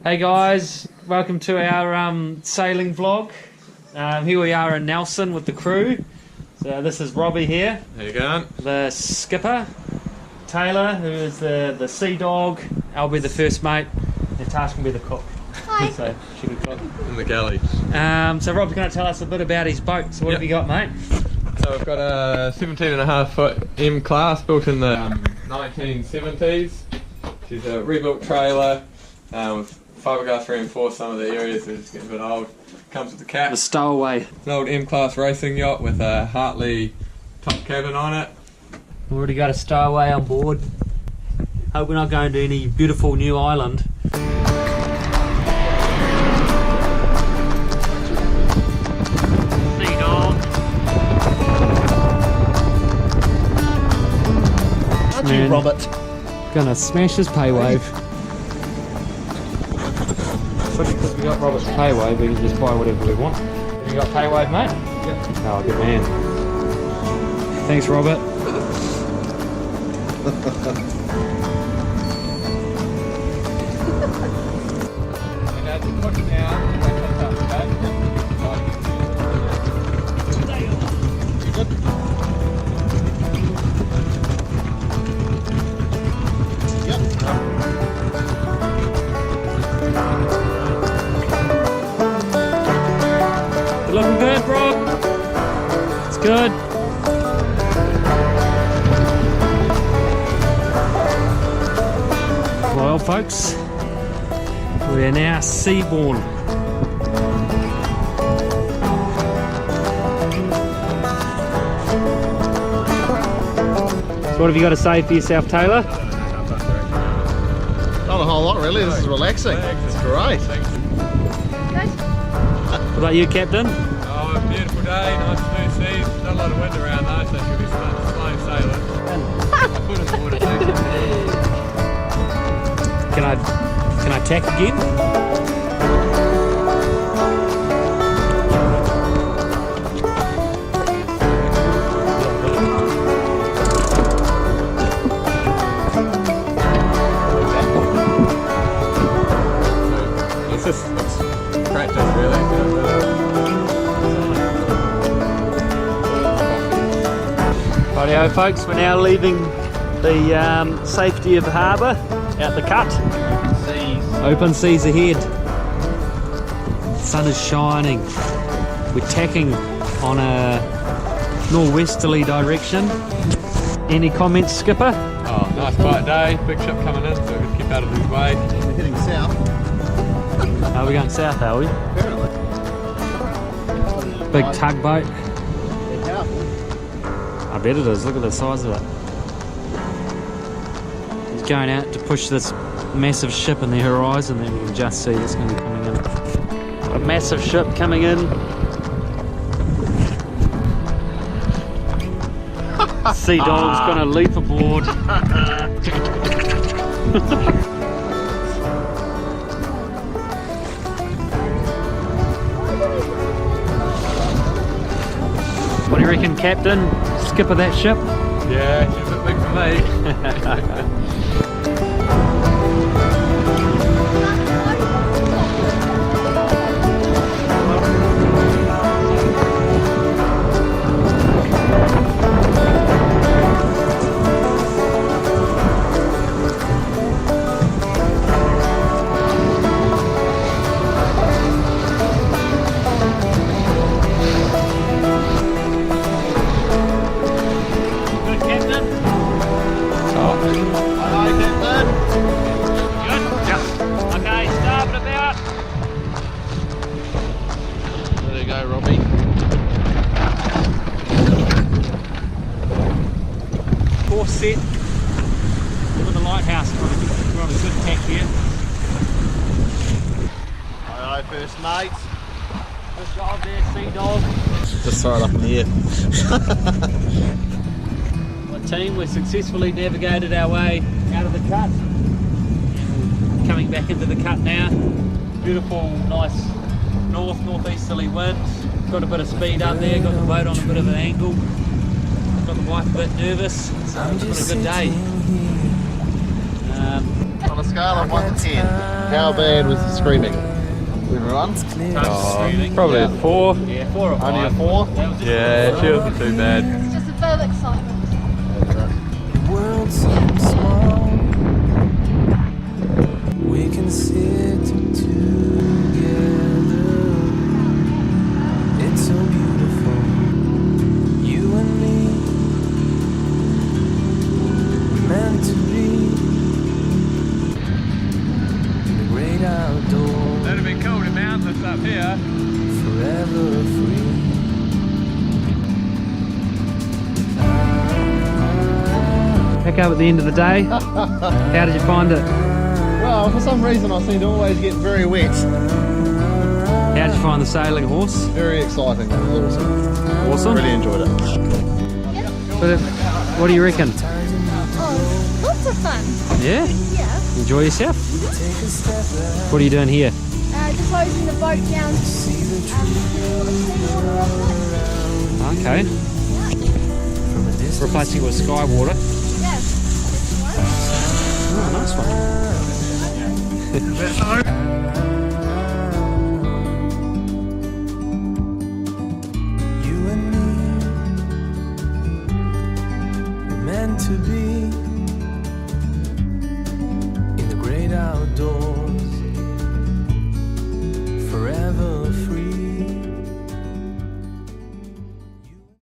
Hey guys, welcome to our sailing vlog. Here we are in Nelson with the crew. So this is Robbie here. How you going? The skipper. Taylor, who is the sea dog. I'll be the first mate. Natasha can be the cook. Hi. So she can cook. In the galley. So Robbie's going to tell us a bit about his boat. So what have you got, mate? So we've got a 17.5-foot M class built in the 1970s. She's a rebuilt trailer with fiberglass reinforced some of the areas that it's getting a bit old. Comes with the cat. The stowaway. An old M-class racing yacht with a Hartley top cabin on it. We've already got a stowaway on board. Hope we're not going to any beautiful new island. Sea dog. Aren't you, Robert? Gonna smash his pay wave. Because we got Robert's pay wave, we can just buy whatever we want. Have you got pay wave, mate? Yeah. Oh, good man. Thanks, Robert. You're looking good, bro. It's good. Well, folks, we are now seaborne. So what have you got to say for yourself, Taylor? Not a whole lot, really. This is relaxing. It's great. What about you, Captain? Oh, a beautiful day, nice smooth seas. Not a lot of wind around though, so it should be smooth sailing. I put in the water too. Can I tack again? It's just practice really. Rightio, folks, we're now leaving the safety of the harbour out the cut. Open seas ahead. Sun is shining. We're tacking on a norwesterly direction. Any comments, Skipper? Oh, nice quiet day, big ship coming in, so we're going to keep out of his way. We're heading south. Are we going south, are we? Apparently. Big tugboat. They're powerful. I bet it is. Look at the size of it. He's going out to push this massive ship in the horizon, and you can just see it's going to be coming in. A massive ship coming in. Sea dog's going to leap aboard. What do you reckon, Captain? Skipper that ship? Yeah, she's a bit big for me. Good, Captain. Oh. Aye, Captain. Good? Yeah. Okay, starboard about. There you go, Robbie. Course set. Look at the lighthouse. We're on a good tack here. Aye, first mate. Good job there, Sea Dog. Just throw it up in the air. Well, team, we successfully navigated our way out of the cut. Coming back into the cut now. Beautiful, nice northeasterly wind. Got a bit of speed up there, got the boat on a bit of an angle. Got the wife a bit nervous, so it's been a good day. On a scale of 1 to 10, how bad was the screaming? Everyone? Probably a 4. Yeah, 4 or 5. Only a 4? That was just Yeah, she wasn't too bad. It's just a bit of excitement. World seems small. We can sit together. It's so beautiful. You and me, meant to be in the great outdoors. That'd be cool to mount this up here. Forever free. Back up at the end of the day. How did you find it? Well, for some reason I seem to always get very wet. How did you find the sailing horse? Very exciting, it was awesome. Awesome. Really enjoyed it. What do you reckon? Oh, lots of fun. Yeah? Yeah. Enjoy yourself? What are you doing here? Just closing the boat down to Okay. Replacing it with Skywater. Yeah. Oh, nice one. You and me, meant to be in the great outdoors.